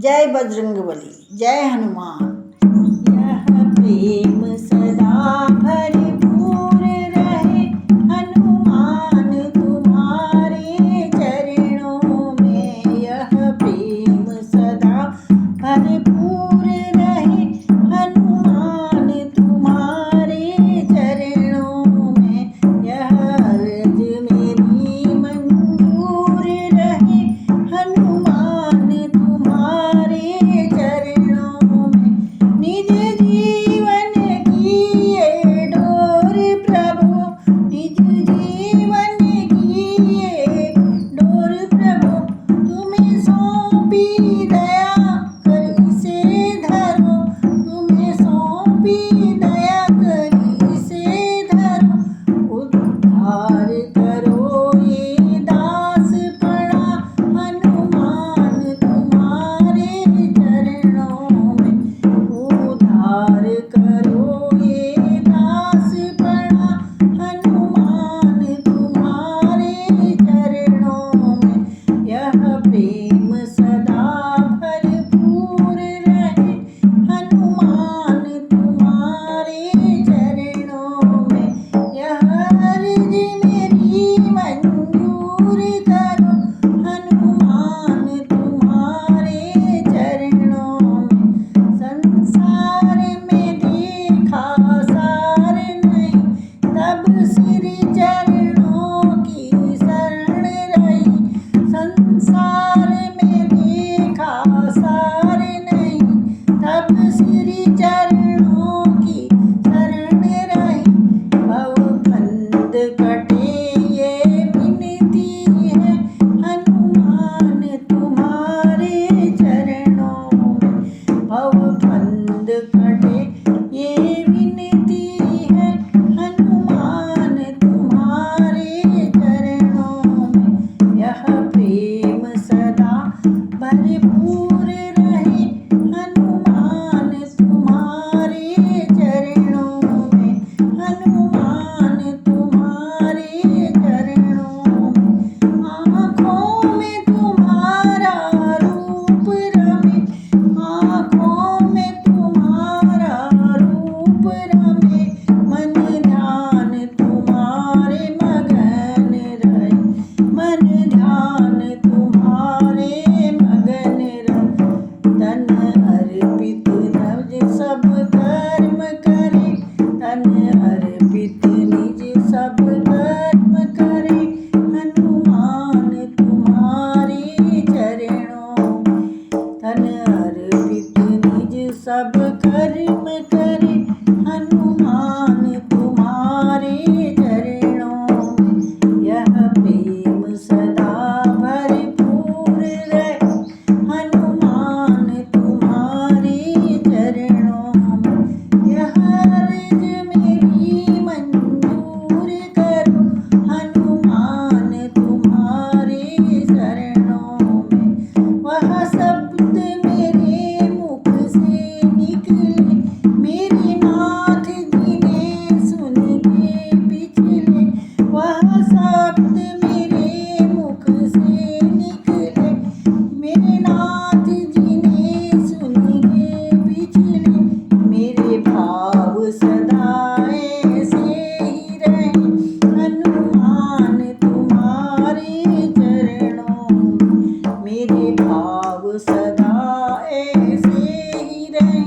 जय बजरंगबली, जय हनुमान। यह प्रेम सदा भरपूर रहे, हनुमान तुम्हारे चरणों में। यह प्रेम सदा भरपूर रहे, हनुमान तुम्हारे चरणों में। यह अर्ज मेरी मंजूर रहे, हनुमान तुम्हारे चरणों में। निज जीवन की ये डोर प्रभु, निज जीवन की ये डोर प्रभु, तुम्हें सौंपी दया कर इसे धरो, तुम्हें सौंपी दया कर इसे धरो। उद्धार करो ये दास पड़ा, हनुमान तुम्हारे चरणों में। उद्धार करो ये दास पड़ा, हनुमान तुम्हारे चरणों में। यह प्रेम सदा भरपूर रहे, हनुमान तुम्हारे चरणों में। यह अर्ज मेरी मंजूर करो, हनुमान तुम्हारे चरणों में। संसार में देखा सार नहीं, तब श्री चरणों की शरण रही। संसार में देखा सार नहीं, तब श्री चरणों की शरण रही। भवबंध कटे ये विनती है, हनुमान तुम्हारे चरणों में। भवबंध कटे ये विनती है, हनुमान तुम्हारे चरणों में। यह प्रेम सदा भरपूर रहे, हनुमान तुम्हारे चरणों में। हनुमान तुम्हारे चरणों में। आँखों में तुम्हारा रूप रमे, आँखों में तुम्हारा रूप रमे। मन ध्यान तुम्हारे मगन रहे, मन ध्यान तुम्हारे मगन रहे। तन अर्पित निज सब कर्म करे, तन अर्पित निज सब कर्म करे। हनुमान तुम्हारे चरणों में। तन अर्पित निज सब कर्म करे, हनुमान तुम्हारे चरणों में। यह प्रेम सदा भरपूर रहे, हनुमान तुम्हारे चरणों में। यह अर्ज मेरी मंजूर करो, हनुमान तुम्हारे चरणों में। वह शब्द मेरे मुख से निकले, मेरे नाथ जी ने सुन के पिछले। वह शब्द मेरे मुख से निकले, मेरे नाथ जी ने सुन के पिछले। मेरे भाव सदा ऐसे ही रहे, हनुमान तुम्हारे चरणों में। मेरे भाव सदा ऐसे ही रहे,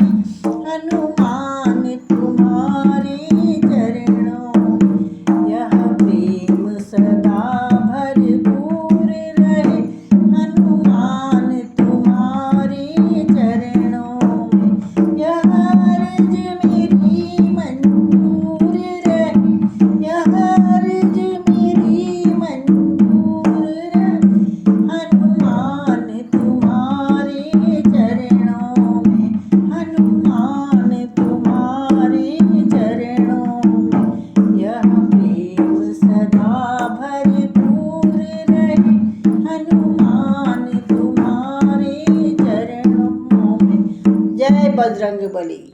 हनुमान तुम्हारे चरणों में। यह प्रेम सदा भरपूर रहे, हनुमान तुम्हारे चरणों में। यह अर्ज मेरी मंजूर रहे, यह अर्ज मेरी मंजूर रहे। हनुमान तुम्हारे चरणों में, हनुमान तुम्हारे चरणों में। यह प्रेम सदा भरपूर रहे, हनुमान तुम्हारे चरणों में। जय बजरंगबली।